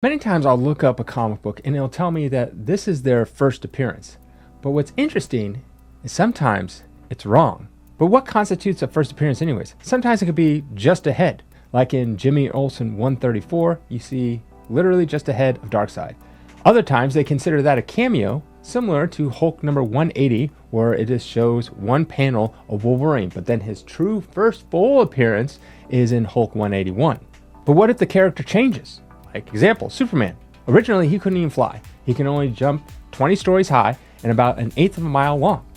Many times I'll look up a comic book and it'll tell me that this is their first appearance. But what's interesting is sometimes it's wrong. But what constitutes a first appearance anyways? Sometimes it could be just ahead. Like in Jimmy Olsen 134, you see literally just ahead of Darkseid. Other times they consider that a cameo, similar to Hulk number 180, where it just shows one panel of Wolverine, but then his true first full appearance is in Hulk 181. But what if the character changes? Like example, Superman. Originally he couldn't even fly. He can only jump 20 stories high and about an eighth of a mile long.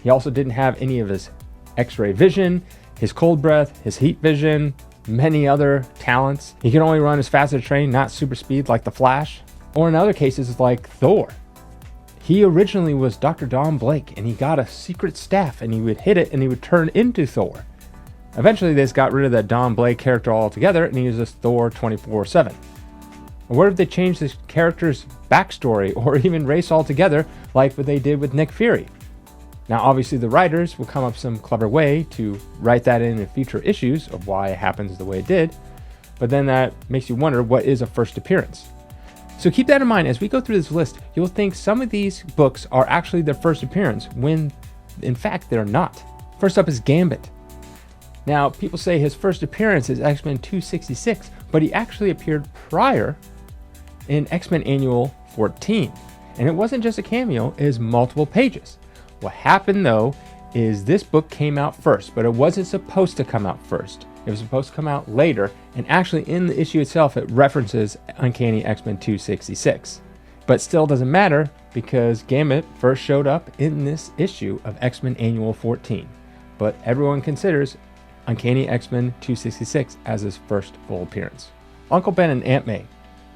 He also didn't have any of his X-ray vision, his cold breath, his heat vision, many other talents. He can only run as fast as a train, not super speed like the Flash. Or in other cases like Thor. He originally was Dr. Don Blake and he got a secret staff and he would hit it and he would turn into Thor. Eventually they just got rid of that Don Blake character altogether and he was just Thor 24/7. Or what if they changed this character's backstory or even race altogether, like what they did with Nick Fury? Now, obviously, the writers will come up with some clever way to write that in future issues of why it happens the way it did, but then that makes you wonder, what is a first appearance? So keep that in mind as we go through this list. You'll think some of these books are actually their first appearance when, in fact, they're not. First up is Gambit. Now, people say his first appearance is X-Men 266, but he actually appeared prior in X-Men Annual 14. And it wasn't just a cameo, it was multiple pages. What happened though is this book came out first, but it wasn't supposed to come out first. It was supposed to come out later, and actually in the issue itself it references Uncanny X-Men 266. But still doesn't matter because Gambit first showed up in this issue of X-Men Annual 14. But everyone considers Uncanny X-Men 266 as his first full appearance. Uncle Ben and Aunt May.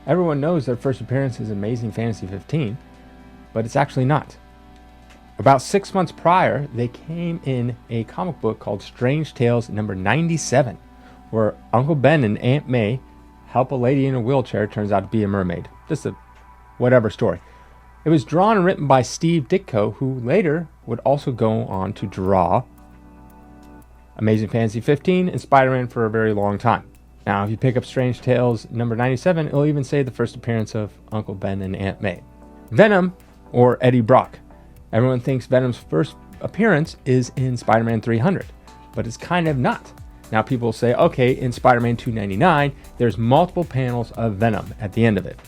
Everyone knows their first appearance is Amazing Fantasy 15, but it's actually not. About 6 months prior, they came in a comic book called Strange Tales number 97, where Uncle Ben and Aunt May help a lady in a wheelchair turns out to be a mermaid. Just a whatever story. It was drawn and written by Steve Ditko, who later would also go on to draw Amazing Fantasy 15 and Spider-Man for a very long time. Now, if you pick up Strange Tales number 97, it'll even say the first appearance of Uncle Ben and Aunt May. Venom, or Eddie Brock. Everyone thinks Venom's first appearance is in Spider-Man 300, but it's kind of not. Now, people say, okay, in Spider-Man 299, there's multiple panels of Venom at the end of it.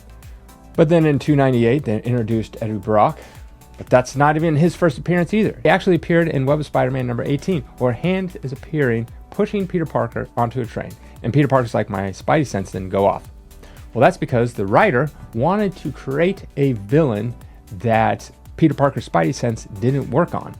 But then in 298, they introduced Eddie Brock, but that's not even his first appearance either. He actually appeared in Web of Spider-Man number 18, where Hand is appearing, pushing Peter Parker onto a train. And Peter Parker's like, my Spidey sense didn't go off. Well, that's because the writer wanted to create a villain that Peter Parker's Spidey sense didn't work on.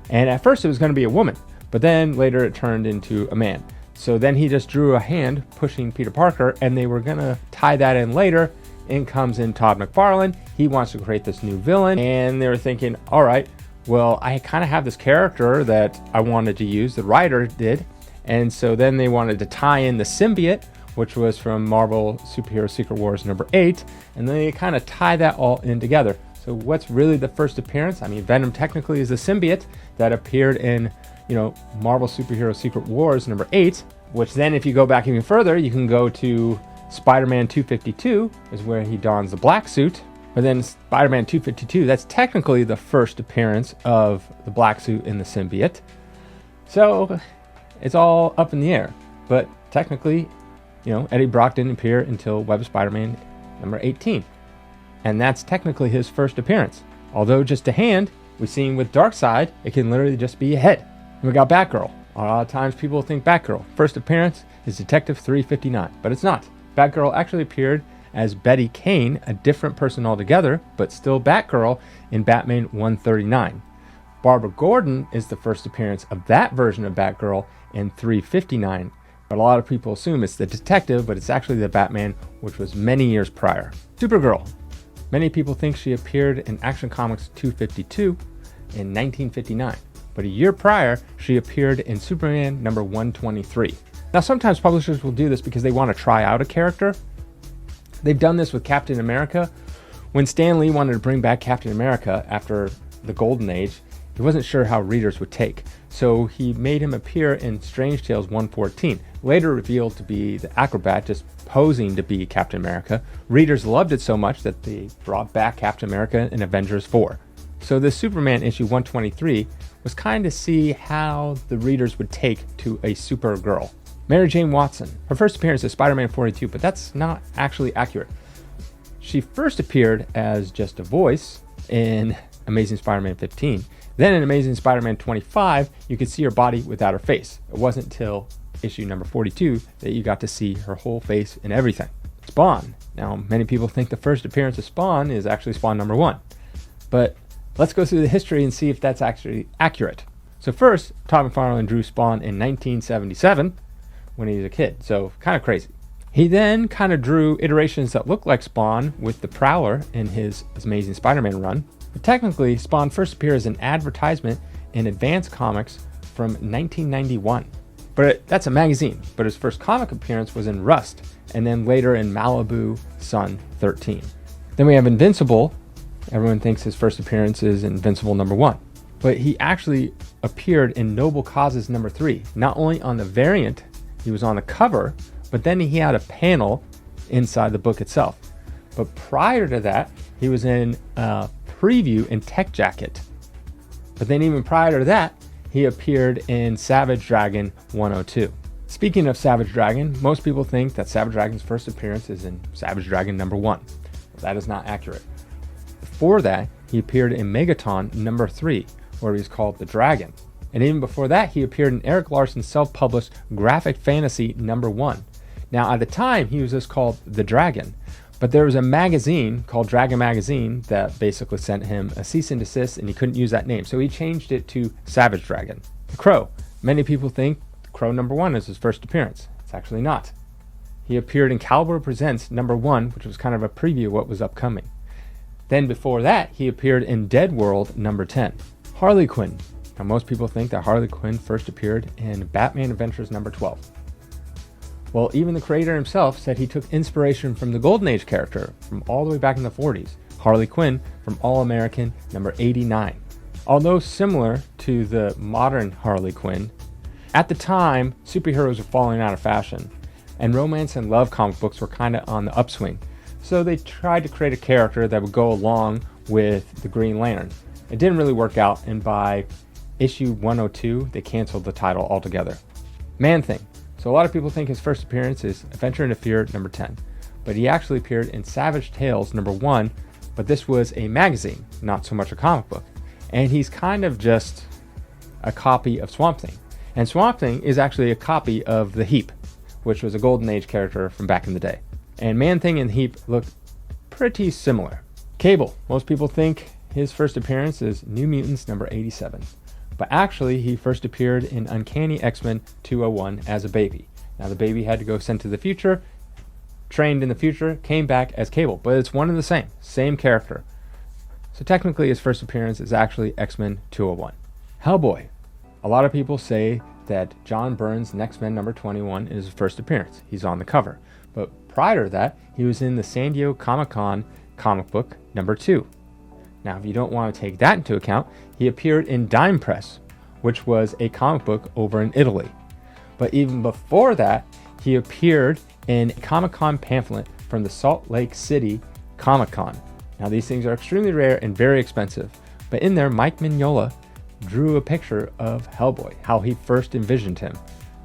And at first it was going to be a woman, but then later it turned into a man. So then he just drew a hand pushing Peter Parker, and they were going to tie that in later. In comes in Todd McFarlane. He wants to create this new villain, and they were thinking, all right, well, I kind of have this character that I wanted to use, the writer did. And so then they wanted to tie in the symbiote, which was from Marvel Superhero Secret Wars number 8, and then they kind of tie that all in together. So what's really the first appearance? I mean, Venom technically is a symbiote that appeared in, Marvel Superhero Secret Wars number 8, which then if you go back even further, you can go to Spider-Man 252, is where he dons the black suit. But then Spider-Man 252, that's technically the first appearance of the black suit in the symbiote. So it's all up in the air. But technically, Eddie Brock didn't appear until Web of Spider-Man number 18. And that's technically his first appearance. Although just a hand, we've seen with Darkseid, it can literally just be a head. And we got Batgirl. A lot of times people think Batgirl. First appearance is Detective 359, but it's not. Batgirl actually appeared as Betty Kane, a different person altogether, but still Batgirl in Batman 139. Barbara Gordon is the first appearance of that version of Batgirl in 359, but a lot of people assume it's the detective, but it's actually the Batman, which was many years prior. Supergirl. Many people think she appeared in Action Comics 252 in 1959, but a year prior, she appeared in Superman number 123. Now, sometimes publishers will do this because they want to try out a character. They've done this with Captain America. When Stan Lee wanted to bring back Captain America after the Golden Age, he wasn't sure how readers would take. So he made him appear in Strange Tales 114, later revealed to be the Acrobat just posing to be Captain America. Readers loved it so much that they brought back Captain America in Avengers 4. So this Superman issue 123 was kind of see how the readers would take to a Supergirl. Mary Jane Watson, her first appearance is Spider-Man 42, but that's not actually accurate. She first appeared as just a voice in Amazing Spider-Man 15. Then in Amazing Spider-Man 25, you could see her body without her face. It wasn't until issue number 42 that you got to see her whole face and everything. Spawn. Now, many people think the first appearance of Spawn is actually Spawn number 1. But let's go through the history and see if that's actually accurate. So first, Todd McFarlane drew Spawn in 1977 when he was a kid, so kind of crazy. He then kind of drew iterations that look like Spawn with the Prowler in his Amazing Spider-Man run. But technically, Spawn first appeared as an advertisement in Advance Comics from 1991. But that's a magazine, but his first comic appearance was in Rust, and then later in Malibu Sun 13. Then we have Invincible. Everyone thinks his first appearance is Invincible number 1. But he actually appeared in Noble Causes number 3, not only on the variant, he was on the cover, but then he had a panel inside the book itself. But prior to that, he was in a preview in Tech Jacket. But then even prior to that, he appeared in Savage Dragon 102. Speaking of Savage Dragon, most people think that Savage Dragon's first appearance is in Savage Dragon number 1. Well, that is not accurate. Before that, he appeared in Megaton number 3, where he was called the Dragon. And even before that, he appeared in Eric Larson's self-published graphic fantasy number 1. Now, at the time, he was just called The Dragon, but there was a magazine called Dragon Magazine that basically sent him a cease and desist, and he couldn't use that name, so he changed it to Savage Dragon. The Crow. Many people think Crow number 1 is his first appearance. It's actually not. He appeared in Caliber Presents number 1, which was kind of a preview of what was upcoming. Then before that, he appeared in Dead World number 10. Harley Quinn. Now, most people think that Harley Quinn first appeared in Batman Adventures number 12. Well, even the creator himself said he took inspiration from the Golden Age character from all the way back in the 40s, Harley Quinn from All American number 89. Although similar to the modern Harley Quinn, at the time, superheroes were falling out of fashion, and romance and love comic books were kind of on the upswing. So they tried to create a character that would go along with the Green Lantern. It didn't really work out, and by issue 102, they canceled the title altogether. Man-Thing. So a lot of people think his first appearance is Adventure in the Fear number 10, but he actually appeared in Savage Tales number 1, but this was a magazine, not so much a comic book. And he's kind of just a copy of Swamp Thing. And Swamp Thing is actually a copy of the Heap, which was a Golden Age character from back in the day. And Man-Thing and Heap look pretty similar. Cable. Most people think his first appearance is New Mutants number 87. But actually, he first appeared in Uncanny X-Men 201 as a baby. Now, the baby had to go sent to the future, trained in the future, came back as Cable. But it's one and the same character. So technically, his first appearance is actually X-Men 201. Hellboy. A lot of people say that John Byrne's X-Men number 21 is his first appearance. He's on the cover. But prior to that, he was in the San Diego Comic-Con comic book number 2. Now, if you don't want to take that into account, he appeared in Dime Press, which was a comic book over in Italy. But even before that, he appeared in a Comic-Con pamphlet from the Salt Lake City Comic-Con. Now, these things are extremely rare and very expensive, but in there, Mike Mignola drew a picture of Hellboy, how he first envisioned him.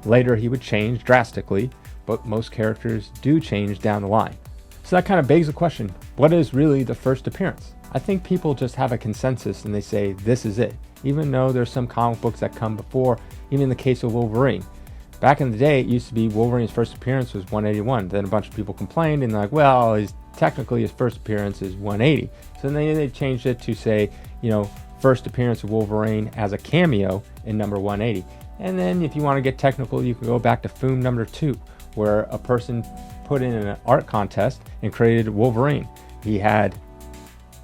Later, he would change drastically, but most characters do change down the line. So that kind of begs the question, what is really the first appearance? I think people just have a consensus and they say this is it, even though there's some comic books that come before, even in the case of Wolverine. Back in the day, it used to be Wolverine's first appearance was 181. Then a bunch of people complained and they're like, well, technically his first appearance is 180. So then they changed it to say, first appearance of Wolverine as a cameo in number 180. And then if you want to get technical, you can go back to Foom number 2, where a person put in an art contest and created Wolverine. He had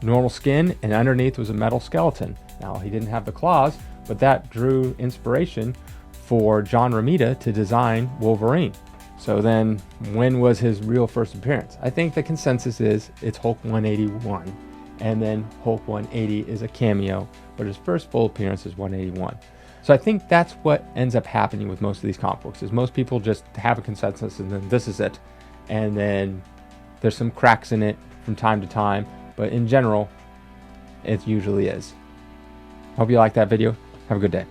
normal skin and underneath was a metal skeleton. Now, he didn't have the claws, but that drew inspiration for John Romita to design Wolverine. So then, when was his real first appearance? I think the consensus is it's Hulk 181, and then Hulk 180 is a cameo, but his first full appearance is 181. So I think that's what ends up happening with most of these comic books, is most people just have a consensus and then this is it. And then there's some cracks in it from time to time, but in general, it usually is. Hope you like that video. Have a good day.